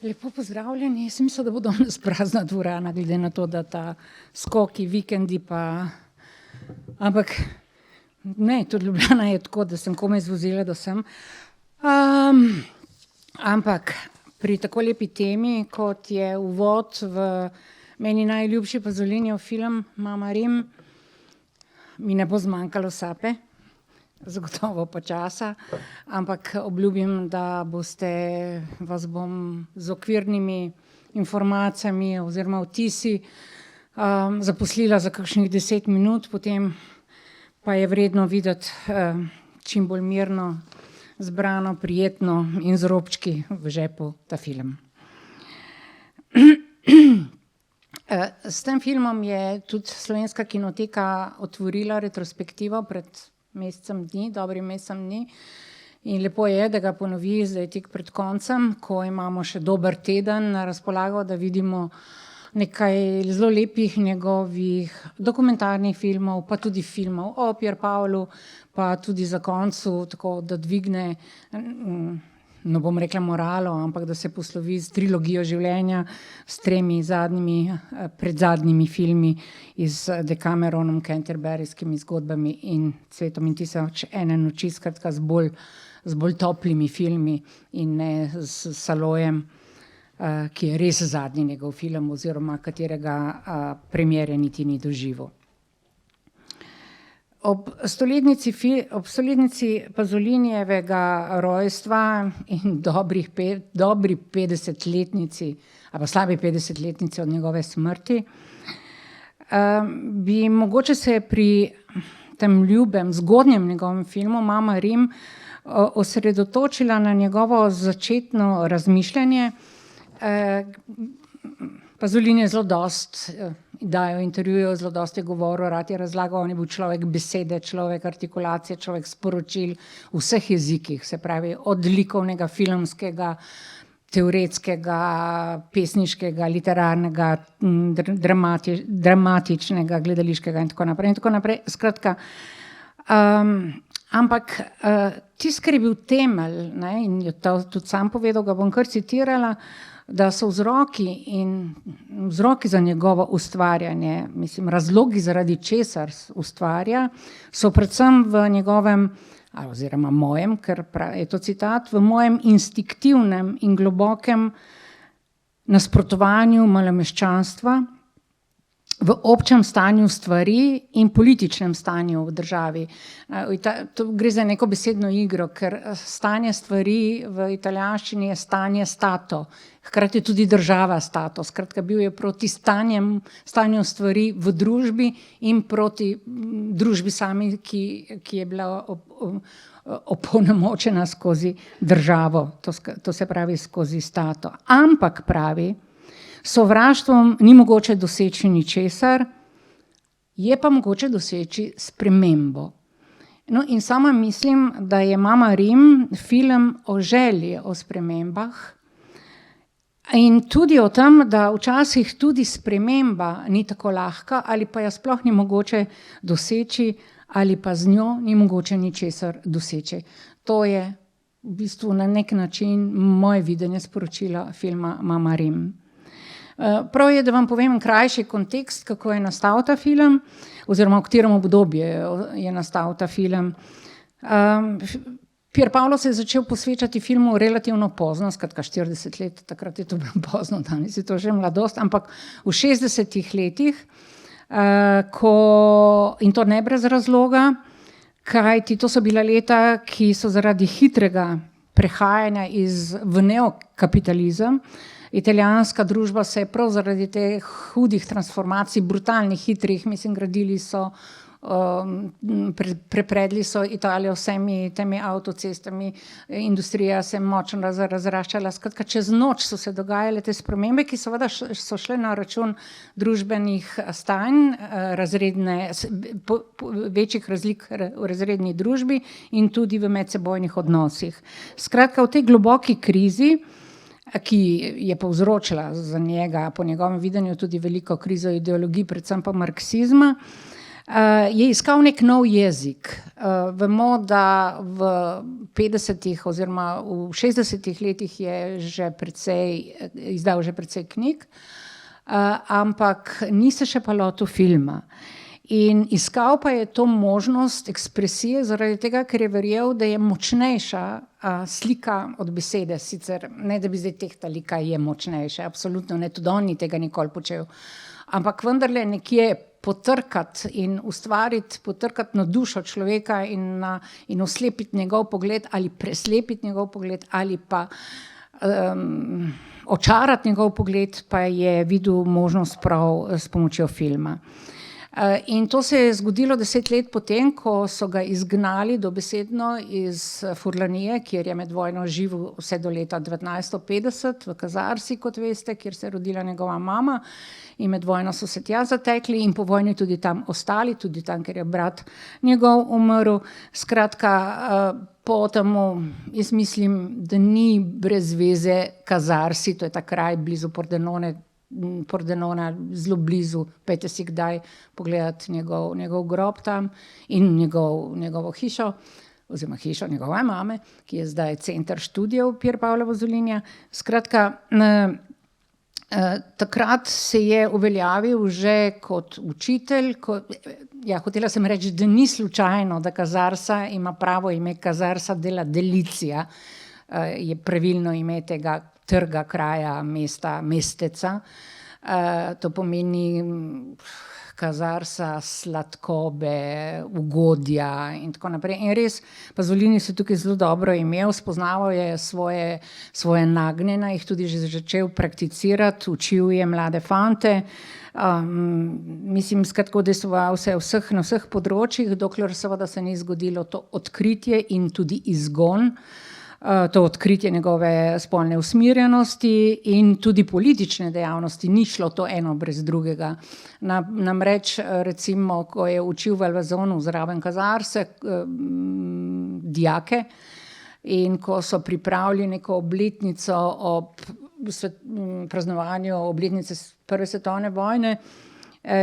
Lepo pozdravljeni. Jaz sem mislila, da bo danes prazna dvorana, glede na to, da ta skoki, vikendi pa... Ampak ne, tudi Ljubljana je tako, da sem komaj zvozila do sem. Ampak pri tako lepi temi, kot je uvod v meni najljubši Pasolinijev film Mama Rim, mi ne bo zmanjkalo sape, zagotovo pa časa, ampak obljubim, da vas bom z okvirnimi informacijami oziroma vtisi zaposlila za kakšnih 10 minut, potem pa je vredno videti čim bolj mirno, zbrano, prijetno in z robčki v žepu ta film. S tem filmom je tudi Slovenska kinoteka otvorila retrospektivo pred dobrim mesecem dni in lepo je, da ga ponovi zdaj tik pred koncem, ko imamo še dober teden na razpolago, da vidimo nekaj zelo lepih njegovih dokumentarnih filmov, pa tudi filmov o Pier Paolu, pa tudi za koncu tako, da dvigne, ne bom rekla moralo, ampak da se poslovi z trilogijo življenja, s 3 zadnjimi, predzadnjimi filmi z Decameronom, Canterburyskimi zgodbami in Cvetom in 1001 noči, skratka z bolj toplimi filmi in ne s Salojem, ki je res zadnji njegov film oziroma katerega premiere niti ni doživel. Ob stoletnici Pasolinijevega rojstva in dobri 50-letnici ali pa slabi 50-letnici od njegove smrti, bi mogoče se pri tem ljubem, zgodnjem njegovem filmu Mama Rim osredotočila na njegovo začetno razmišljanje. Pasolini je zelo dosti dajo intervjujev, zelo dosti je govoril, rad je razlagal, on je bil človek besede, človek artikulacije, človek sporočil v vseh jezikih, se pravi od likovnega, filmskega, teoretskega, pesniškega, literarnega, dramatičnega, gledališkega in tako naprej. Skratka, ampak tisto, kar je bil temelj, ne, in je to tudi sam povedal, ga bom kar citirala, da so vzroki za njegovo ustvarjanje, mislim, razlogi, zaradi česar ustvarja, so predvsem v njegovem, oziroma mojem, ker je to citat, v mojem instinktivnem in globokem nasprotovanju malomeščanstva, v občem stanju stvari in političnem stanju v državi. To gre za neko besedno igro, ker stanje stvari v italijanščini je stanje stato, hkrati tudi država stato, skratka bil je proti stanju stvari v družbi in proti družbi sami, ki je bila opolnomočena skozi državo, to se pravi skozi stato. Ampak pravi, sovraštvom ni mogoče doseči ničesar, je pa mogoče doseči spremembo. No, in sama mislim, da je Mama Rim film o želji o spremembah in tudi o tem, da včasih tudi sprememba ni tako lahka ali pa jo sploh ni mogoče doseči ali pa z njo ni mogoče ničesar doseči. To je v bistvu na nek način moje videnje sporočila filma Mama Rim. Prav je, da vam povem krajši kontekst, kako je nastal ta film, oziroma v katerem obdobju je nastal ta film. Pier Paolo se je začel posvečati filmu relativno pozno, skratka 40 let, takrat je to bilo pozno, danes je to že mladost, ampak v 60 letih, in to ne brez razloga, kajti to so bila leta, ki so zaradi hitrega prehajanja v neokapitalizem. Italijanska družba se je prav zaradi teh hudih transformacij, brutalnih, hitrih, mislim, gradili so, prepredli so Italijo vsemi temi avtocestami, industrija se je močno razraščala, skratka, čez noč so se dogajale te spremembe, ki seveda so šle na račun družbenih stanj, večjih razlik v razredni družbi in tudi v medsebojnih odnosih. Skratka, v tej globoki krizi, ki je povzročila za njega, po njegovem videnju, tudi veliko krizo ideologij, predvsem pa marksizma, Je iskal nek nov jezik. Vemo, da v 50. oziroma v 60. letih je izdal že precej knjig, ampak ni se še pa lotil filma. In iskal pa je to možnost ekspresije zaradi tega, ker je verjel, da je močnejša slika od besede. Sicer ne, da bi zdaj tehtali, kaj je močnejše, absolutno ne, tudi on ni tega nikoli počel. Ampak vendarle nekje potrkati in ustvariti, potrkati na dušo človeka in oslepiti njegov pogled ali preslepiti njegov pogled ali pa očarati njegov pogled, pa je videl možnost prav s pomočjo filma. In to se je zgodilo 10 let potem, ko so ga izgnali dobesedno iz Furlanije, kjer je med vojno živel vse do leta 1950 v Kazarsi, kot veste, kjer se je rodila njegova mama, in med vojno so se tja zatekli in po vojni tudi tam ostali, tudi tam, ker je brat njegov umrl. Skratka, po temu, jaz mislim, da ni brez veze Kazarsi, to je ta kraj blizu Pordenona, zelo blizu, pejte si kdaj pogledati njegov grob tam in njegovo hišo, oziroma hišo njegove mame, ki je zdaj center študijev Pier Paolo Pazolinija. Skratka, takrat se je uveljavil že kot učitelj, hotela sem reči, da ni slučajno, da Kazarsa ima pravo ime Kazarsa della Delizia, je pravilno ime tega trga, kraja, mesta, mesteca. To pomeni Kazarsa, sladkobe, ugodja in tako naprej. In res, Pazolini se tukaj zelo dobro imel, spoznaval je svoje nagnjene, jih tudi že začel prakticirati, učil je mlade fante. Mislim, skratka, udejstvoval se na vseh področjih, dokler seveda se ni zgodilo to odkritje in tudi izgon, to odkritje njegove spolne usmerjenosti in tudi politične dejavnosti, ni šlo to eno brez drugega. Namreč, recimo, ko je učil v Alvazonu zraven Kazarse dijake in ko so pripravili neko obletnico ob praznovanju obletnice prve svetovne vojne,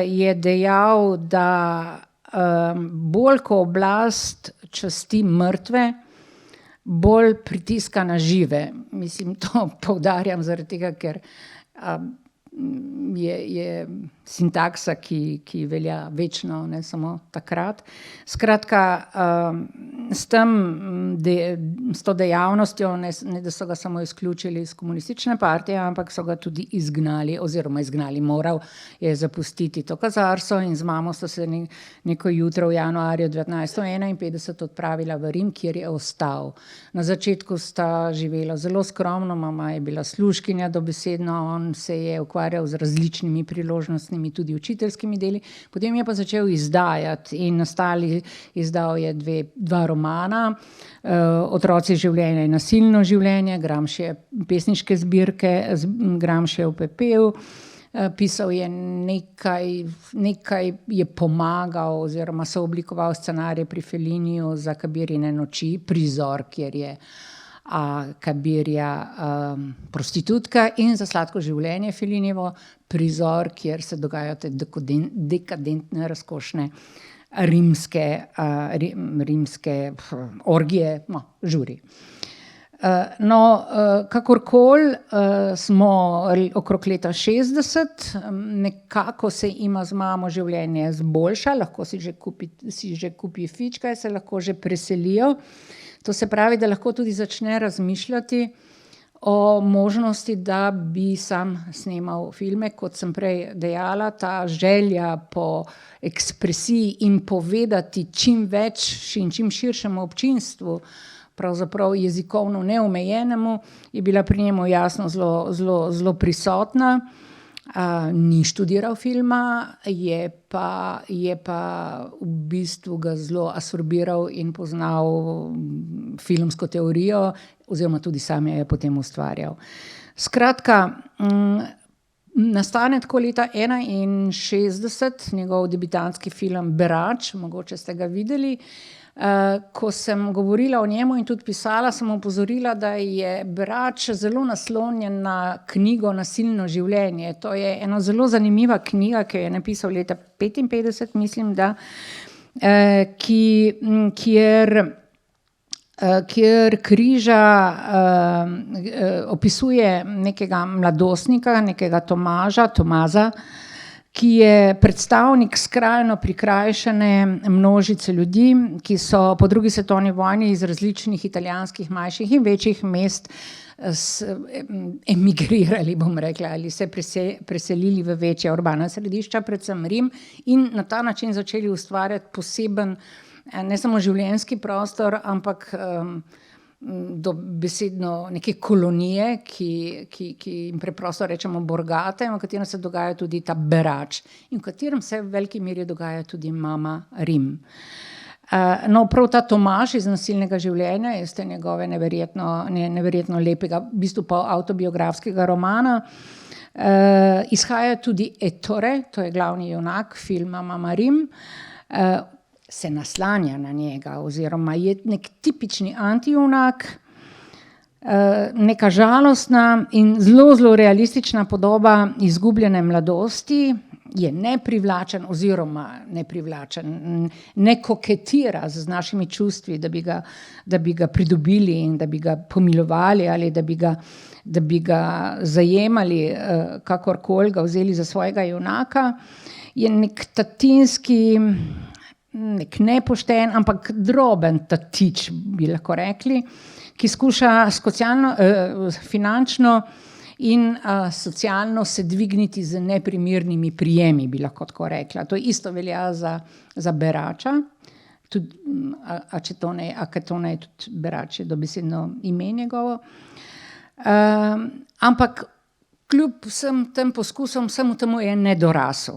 je dejal, da bolj ko oblast časti mrtve, bolj pritiska na žive. Mislim, to poudarjam zaradi tega, ker je sintaksa, ki velja večno, ne samo takrat. Skratka, s to dejavnostjo, ne da so ga samo izključili iz komunistične partije, ampak so ga tudi izgnali, oziroma moral je zapustiti to Kazarso in z mamo sta se neko jutro v januarju 1951 odpravila v Rim, kjer je ostal. Na začetku sta živela zelo skromno, mama je bila služkinja dobesedno, on se je ukvarjal z različnimi priložnostnimi, tudi učiteljskimi deli, potem je pa začel izdajati in izdal je dva romana, Otroci življenja in nasilno življenje, Gramscijev pesniške zbirke, Gramscijev Pepel. Pisal je nekaj je pomagal oziroma sooblikoval scenarij pri Felliniju za Kabirine noči, prizor, kjer je Kabirja prostitutka, in za Sladko življenje Fellinijevo prizor, kjer se dogajajo te dekadentne, razkošne rimske orgije, žuri. Kakorkoli, smo okrog leta 60, nekako se ima z mamo življenje zboljša, lahko si že kupi fička, se lahko že preselijo. To se pravi, da lahko tudi začne razmišljati o možnosti, da bi sam snemal filme, kot sem prej dejala, ta želja po ekspresiji in povedati čim več in čim širšemu občinstvu, pravzaprav jezikovno neomejenemu, je bila pri njemu jasno zelo prisotna. Ni študiral filma, je pa v bistvu ga zelo absorbiral in poznal filmsko teorijo, oziroma tudi sam je potem ustvarjal. Skratka, nastane tako leta 1961 njegov debitantski film Berač, mogoče ste ga videli. ko sem govorila o njemu in tudi pisala, sem opozorila, da je Berač zelo naslonjen na knjigo Nasilno življenje. To je ena zelo zanimiva knjiga, ki jo je napisal leta 1955, mislim, da, kjer križa, opisuje nekega mladostnika, nekega Tomaza, ki je predstavnik skrajno prikrajšane množice ljudi, ki so po drugi svetovni vojni iz različnih italijanskih manjših in večjih mest emigrirali, bom rekla, ali se preselili v večja urbana središča, predvsem Rim, in na ta način začeli ustvarjati poseben, ne samo življenjski prostor, ampak dobesedno neke kolonije, ki jim preprosto rečemo Borgate, v katerem se dogaja tudi ta Berač in v katerem se v veliki meri dogaja tudi mama Rim. No, prav ta Tomaž iz Nasilnega življenja, iz te njegove neverjetno lepega, v bistvu pa avtobiografskega romana, izhaja tudi Ettore, to je glavni junak filma Mama Rim, se naslanja na njega, oziroma je nek tipični antijunak, neka žalostna in zelo realistična podoba izgubljene mladosti, je neprivlačen oziroma ne koketira z našimi čustvi, da bi ga pridobili in da bi ga pomilovali ali da bi ga zajemali, kakorkoli ga vzeli za svojega junaka, je nek tatinski, nek nepošten, ampak droben tatič, bi lahko rekli, ki skuša finančno in socialno se dvigniti z neprimernimi prijemi, bi lahko tako rekla. To isto velja za Berača, tudi, Aketone je tudi Berač, je dobesedno ime njegovo. Ampak kljub vsem tem poskusom, vsemu temu je nedorasel.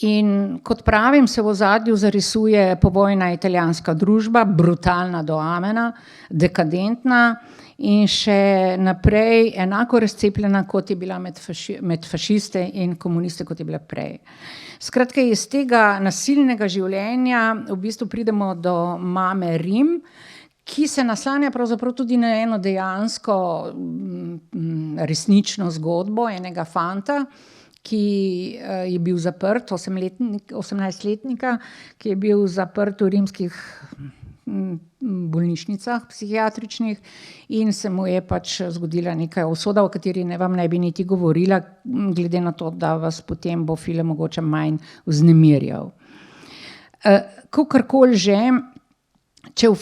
In kot pravim, se v ozadju zarisuje povojna italijanska družba, brutalna do amena, dekadentna in še naprej enako razcepljena, kot je bila med fašiste in komuniste, kot je bila prej. Skratka, iz tega nasilnega življenja v bistvu pridemo do mame Rim, ki se naslanja pravzaprav tudi na eno dejansko resnično zgodbo enega fanta, ki je bil zaprt, 18-letnika, ki je bil zaprt v rimskih bolnišnicah psihiatričnih in se mu je pač zgodila neka usoda, o kateri vam ne bi niti govorila, glede na to, da vas potem bo film mogoče manj vznemirjal. Kakorkoli že, če v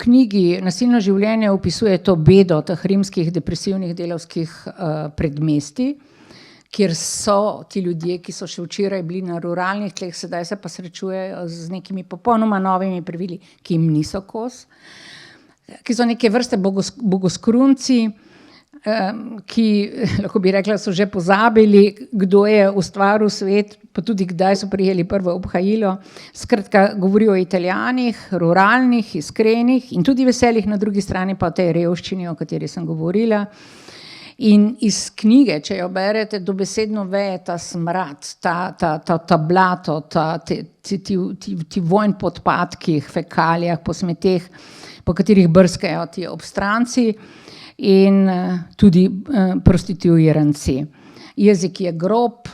knjigi Nasilno življenje opisuje to bedo teh rimskih depresivnih delavskih predmestij, kjer so ti ljudje, ki so še včeraj bili na ruralnih tleh, sedaj se pa srečujejo z nekimi popolnoma novimi pravili, ki jim niso kos, ki so neke vrste bogoskrunci, ki, lahko bi rekla, so že pozabili, kdo je ustvaril svet, pa tudi kdaj so prijeli prvo obhajilo. Skratka, govori o Italijanih, ruralnih, iskrenih in tudi veselih, na drugi strani pa o tej revščini, o kateri sem govorila. In iz knjige, če jo berete, dobesedno veje ta smrad, ta blato, ti vonj po odpadkih, fekalijah, po smeteh, po katerih brskajo ti obstranci in tudi prostituiranci. Jezik je grob,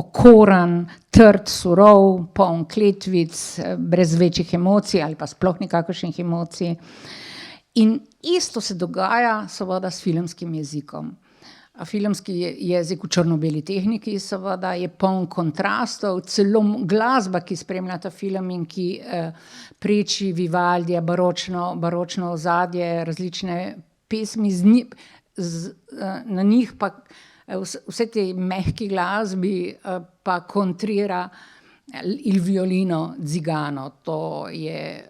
okoran, trd, surov, poln kletvic, brez večjih emocij ali pa sploh nikakršnih emocij. In isto se dogaja seveda s filmskim jezikom. Filmski jezik v črno-beli tehniki seveda je poln kontrastov, celo glasba, ki spremlja ta film in ki preči Vivaldija, baročno ozadje, različne pesmi, na njih pa vse te mehki glasbi pa kontrira Il violino zigano, to je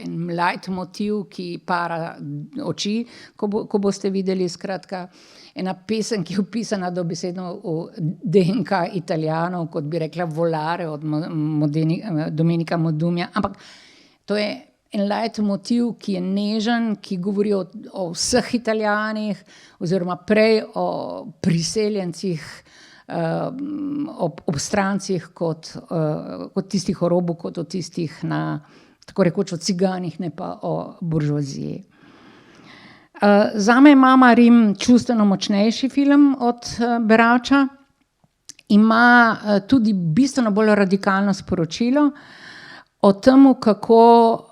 en leitmotiv, ki para oči, ko boste videli, skratka, ena pesem, ki je vpisana dobesedno v DNK Italijanov, kot bi rekla Volare od Domenica Modugna, ampak to je en leitmotiv, ki je nežen, ki govori o vseh Italijanih, oziroma prej o priseljencih ob strancih kot tistih o robu, kot o tistih tako rekoč o ciganih, ne pa o buržoaziji. Zame je Mama Rim čustveno močnejši film od Berača. Ima tudi bistveno bolj radikalno sporočilo o tem, kako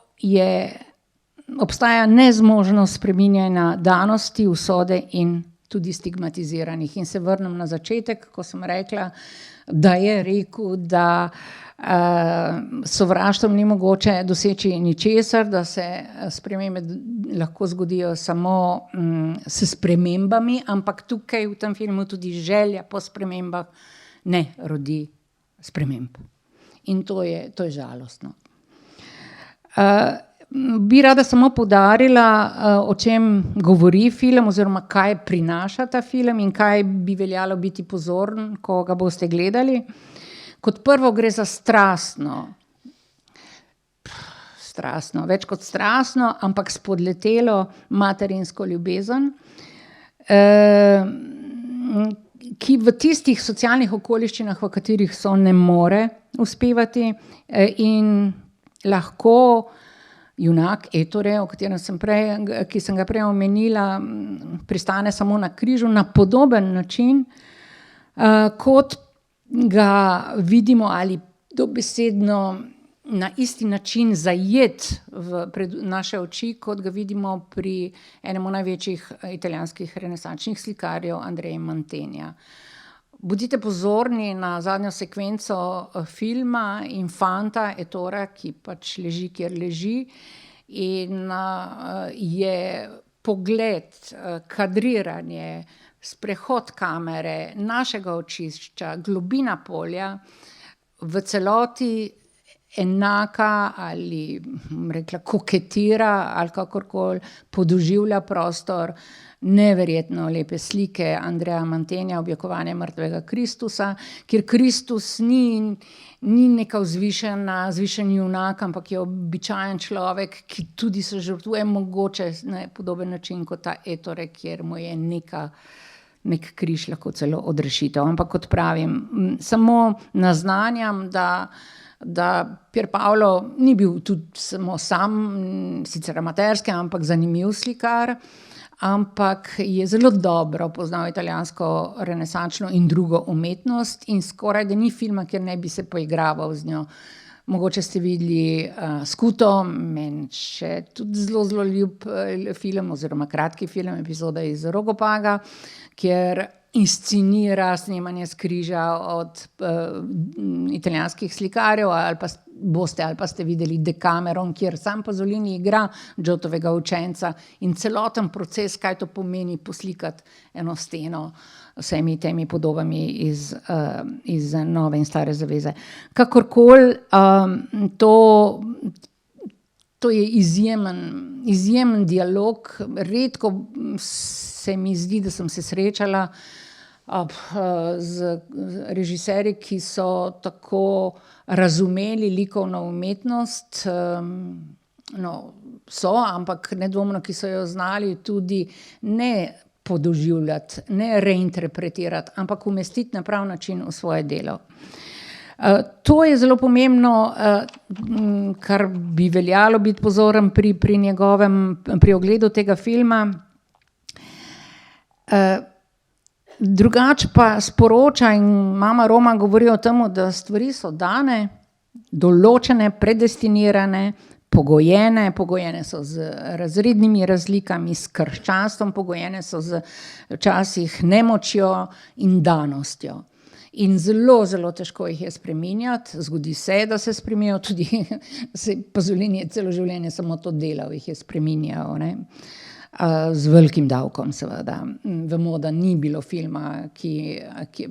obstaja nezmožnost spreminjanja danosti, usode in tudi stigmatiziranih. In se vrnem na začetek, ko sem rekla, da je rekel, da sovraštvom ni mogoče doseči ničesar, da se spremembe lahko zgodijo samo s spremembami, ampak tukaj v tem filmu tudi želja po spremembah ne rodi sprememb. In to je žalostno. Bi rada samo poudarila, o čem govori film oziroma kaj prinaša ta film in kaj bi veljalo biti pozoren, ko ga boste gledali. Kot prvo gre za strastno, več kot strastno, ampak spodletelo materinsko ljubezen, ki v tistih socialnih okoliščinah, v katerih so, ne more uspevati in lahko junak Ettore, ki sem ga prej omenila, pristane samo na križu na podoben način, kot ga vidimo ali dobesedno na isti način zajet pred naše oči, kot ga vidimo pri enemu največjih italijanskih renesančnih slikarjev, Andrea Mantegna. Bodite pozorni na zadnjo sekvenco filma Infanta Ettora, ki pač leži, kjer leži, in je pogled, kadriranje, sprehod kamere, našega očišča, globina polja v celoti enaka ali, rekla, koketira ali kakorkoli podoživlja prostor neverjetno lepe slike Andreja Mantegna, Objokovanje mrtvega Kristusa, kjer Kristus ni neka vzvišen junak, ampak je običajen človek, ki tudi se žrtvuje mogoče na podoben način kot ta Ettore, kjer mu je nek križ lahko celo odrešitev. Ampak kot pravim, samo naznanjam, da Pier Paolo ni bil tudi samo sam, sicer amaterski, ampak zanimiv slikar, ampak je zelo dobro poznal italijansko renesančno in drugo umetnost in skoraj da ni filma, kjer ne bi se poigraval z njo. Mogoče ste videli Scuto, meni še tudi zelo, zelo ljub film oziroma kratki film, epizoda iz Rogopaga, kjer inscenira snemanje s križa od italijanskih slikarjev, ali pa ste videli Decameron, kjer sam Pasolini igra Giottovega učenca in celoten proces, kaj to pomeni poslikati eno steno vsemi temi podobami iz Nove in Stare zaveze. Kakorkoli, to je izjemen dialog. Redko se mi zdi, da sem se srečala z režiserji, ki so tako razumeli likovno umetnost, ampak nedvomno, ki so jo znali tudi ne podoživljati, ne reinterpretirati, ampak umestiti na prav način v svoje delo. To je zelo pomembno, kar bi veljalo biti pozoren pri ogledu tega filma. Drugače pa sporoča in Mama Roma govori o tem, da stvari so dane, določene, predestinirane, pogojene so z razrednimi razlikami, s krščanstvom, pogojene so z včasih nemočjo in danostjo. In zelo, zelo težko jih je spreminjati, zgodi se, da se spremenijo, tudi Pasolini je celo življenje samo to delal, jih je spreminjal, ne. Z velikim davkom, seveda. Vemo, da ni bilo filma,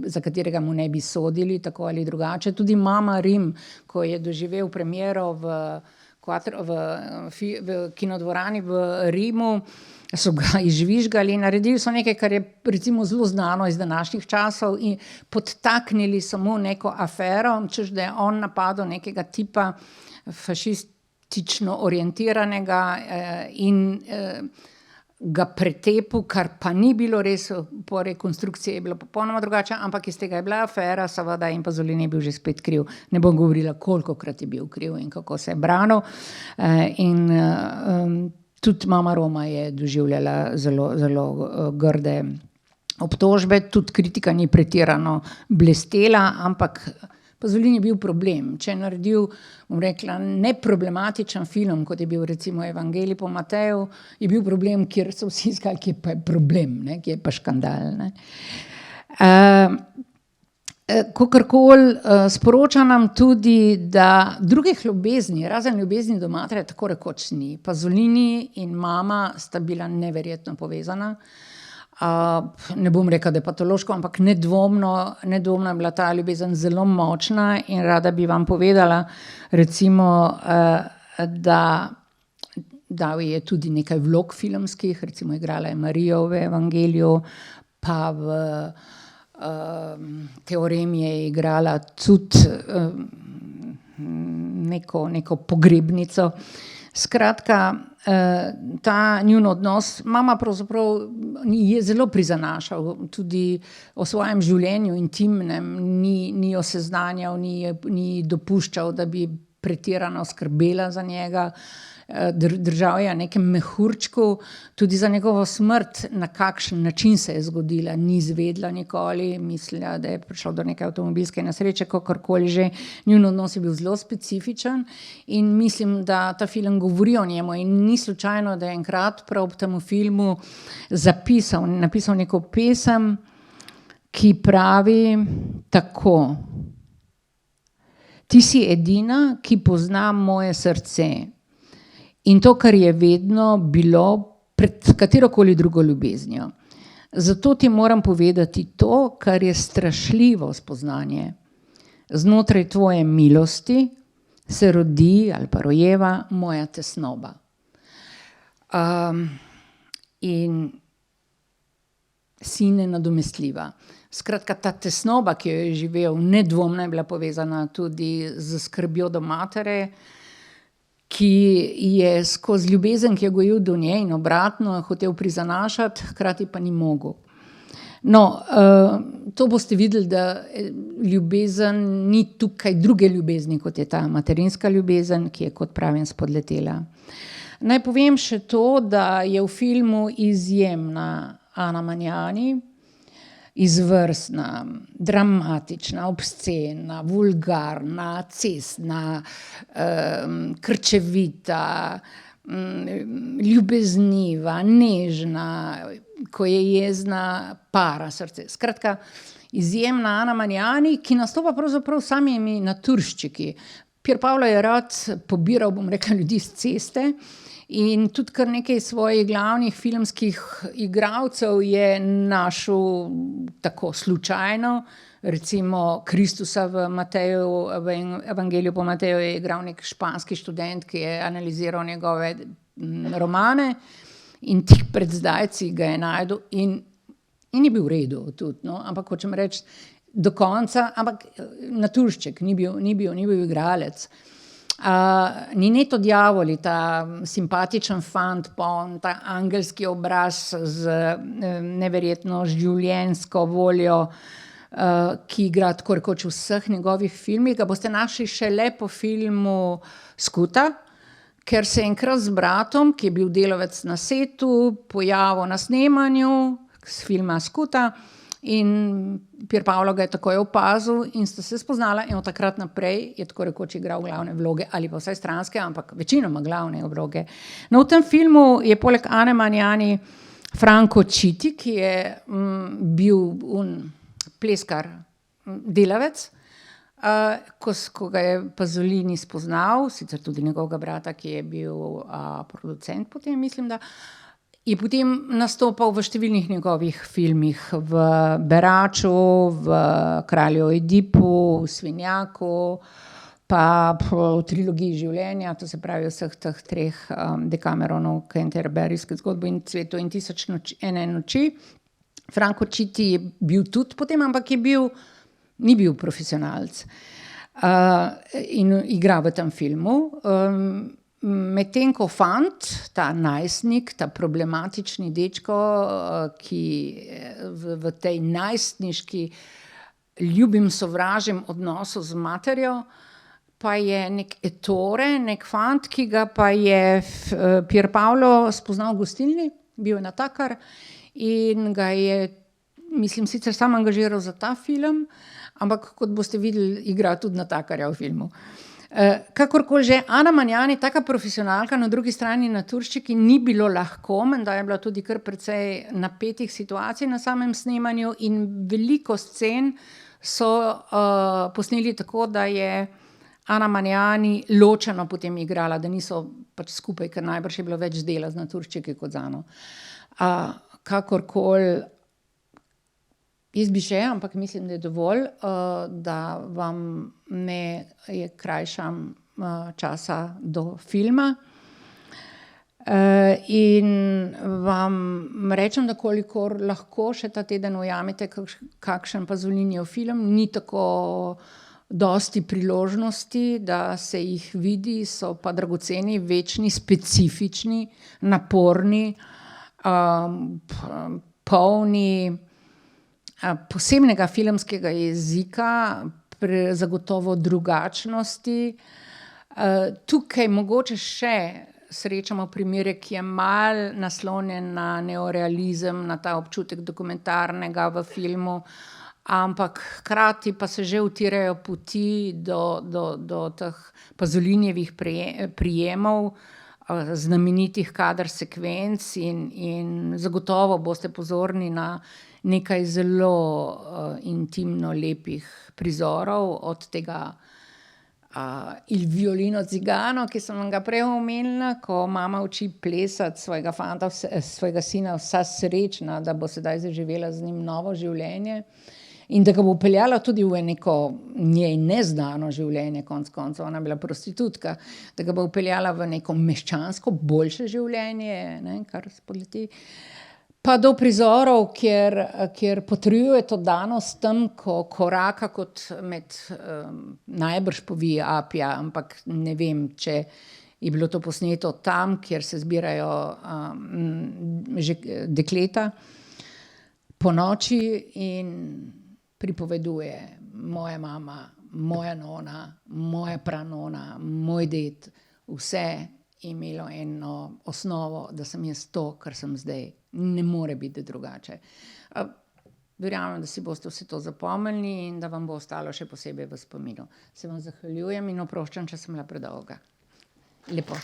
za katerega mu ne bi sodili, tako ali drugače. Tudi Mama Rim, ko je doživel premiero v kinodvorani v Rimu, so ga izžvižgali, naredili so nekaj, kar je recimo zelo znano iz današnjih časov, in podtaknili so mu neko afero, češ da je on napadel nekega tipa fašistično orientiranega in ga pretepil, kar pa ni bilo res, po rekonstrukciji je bilo popolnoma drugače, ampak iz tega je bila afera, seveda, in Pasolini je bil že spet kriv. Ne bom govorila, kolikokrat je bil kriv in kako se je branil. Tudi mama Roma je doživljala zelo, zelo grde obtožbe, tudi kritika ni pretirano blestela, ampak Pasolini je bil problem. Če je naredil, bom rekla, neproblematičen film, kot je bil recimo Evangelij po Mateju, je bil problem, kjer so vsi iskali, kje pa je problem, ne? Kje je pa škandal. Ne? Kakorkoli, sporoča nam tudi, da drugih ljubezni, razen ljubezni do matere, tako rekoč ni. Pasolini in mama sta bila neverjetno povezana. Ne bom rekla, da je patološko, ampak nedvomno je bila ta ljubezen zelo močna in rada bi vam povedala, recimo, da dal je tudi nekaj vlog filmskih, recimo igrala je Marijo v Evangeliju, pa v Teoremi je igrala tudi neko pogrebnico. Skratka, ta njun odnos, mama pravzaprav je zelo prizanašal tudi o svojem življenju intimnem, ni jo seznanjal, ni dopuščal, da bi pretirano skrbela za njega, držal je na nekem mehurčku, tudi za njegovo smrt, na kakšen način se je zgodila, ni izvedela nikoli, mislila, da je prišlo do neke avtomobilske nesreče, kakorkoli že, njun odnos je bil zelo specifičen in mislim, da ta film govori o njemu in ni slučajno, da je enkrat prav ob temu filmu napisal neko pesem, ki pravi tako: Ti si edina, ki pozna moje srce. In to, kar je vedno bilo pred katerokoli drugo ljubeznijo. Zato ti moram povedati to, kar je strašljivo spoznanje. Znotraj tvoje milosti se rodi ali pa rojeva moja tesnoba. In si nenadomestljiva. Skratka, ta tesnoba, ki jo je živel, nedvomno je bila povezana tudi z skrbjo do matere, ki je skozi ljubezen, ki je gojil do nje in obratno, hotel prizanašati, hkrati pa ni mogel. No, to boste videli, da ljubezen ni tukaj druge ljubezni, kot je ta materinska ljubezen, ki je, kot pravim, spodletela. Naj povem še to, da je v filmu izjemna Ana Manjani, izvrstna, dramatična, obscena, vulgarna, cestna, krčevita, ljubezniva, nežna, ko je jezna, para srce. Skratka, izjemna Ana Manjani, ki nastopa pravzaprav samimi naturščiki. Pier Paolo je rad pobiral, bom rekla, ljudi s ceste in tudi kar nekaj svojih glavnih filmskih igralcev je našel tako slučajno. Recimo Kristusa v Evangeliju po Mateju je igral nek španski študent, ki je analiziral njegove romane in tik pred zdajci ga je našel in je bil v redu tudi, no? Ampak hočem reči do konca, ampak naturšček, ni bil igralec. Ninetto Diavoli, ta simpatičen fant, poln, ta angelski obraz z neverjetno življenjsko voljo, ki igra tako rekoč v vseh njegovih filmih, ga boste našli šele po filmu Skuta, ker se je enkrat z bratom, ki je bil delavec na setu, pojavil na snemanju s filma Skuta in Pier Paolo ga je takoj opazil in sta se spoznala in od takrat naprej je tako rekoč igral glavne vloge ali pa vsaj stranske, ampak večinoma glavne vloge. No, v tem filmu je poleg Ane Manjani Franco Chiti, ki je bil pleskar, delavec, ko ga je Pasolini spoznal, sicer tudi njegovega brata, ki je bil producent potem, mislim, da je potem nastopal v številnih njegovih filmih, v Beraču, v Kralju Oidipu, v Svinjaku, pa v trilogiji življenja, to se pravi vseh teh treh Decameronov, Canterburyske zgodbe in Cveto in 1001 noči. Franco Chiti je bil tudi potem, ampak ni bil profesionalec in igra v tem filmu. medtem ko fant, ta najstnik, ta problematični dečko, ki v tej najstniški ljubim sovražim odnosu z materjo, pa je nek Ettore, nek fant, ki ga pa je Pier Paolo spoznal v gostilni, bil je natakar in ga je, mislim, sicer sam angažiral za ta film, ampak kot boste videli, igra tudi natakarja v filmu. Kakorkoli že, Ana Manjani, taka profesionalka, na drugi strani naturščiki, ni bilo lahko, menda je bila tudi kar precej napetih situacij na samem snemanju in veliko scen so posneli tako, da je Ana Manjani ločeno potem igrala, da niso pač skupaj, ker najbrž je bilo več dela z naturščiki kot z Ano. Kakorkoli, jaz bi še, ampak mislim, da je dovolj, da vam ne krajšam časa do filma. In vam rečem, da kolikor lahko še ta teden ujamete kakšen Pasolinijev film, ni tako dosti priložnosti, da se jih vidi, so pa dragoceni, večni, specifični, naporni, polni posebnega filmskega jezika, zagotovo drugačnosti. Tukaj mogoče še srečamo primere, ki je malo naslonjen na neorealizem, na ta občutek dokumentarnega v filmu, ampak hkrati pa se že utirajo poti do teh Pasolinijevih prijemov, znamenitih kader sekvenc in zagotovo boste pozorni na nekaj zelo intimno lepih prizorov, od tega Il violino cigano, ki sem vam ga prej omenila, ko mama uči plesati svojega fanta, svojega sina, vsa srečna, da bo sedaj zaživela z njim novo življenje in da ga bo peljala tudi v neko njej neznano življenje, konec koncev, ona je bila prostitutka, da ga bo peljala v neko meščansko, boljše življenje, ne, kar spodleti. Pa do prizorov, kjer potrjuje to danost tam, ko koraka kot med, najbrž povije Apija, ampak ne vem, če je bilo to posneto tam, kjer se zbirajo dekleta ponoči in pripoveduje moja mama, moja nona, moja pranona, moj ded, vse je imelo eno osnovo, da sem jaz to, kar sem zdaj. Ne more biti drugače. Verjamem, da si boste vse to zapomnili in da vam bo ostalo še posebej v spominu. Se vam zahvaljujem in oproščam, če sem bila predolga. Lepo.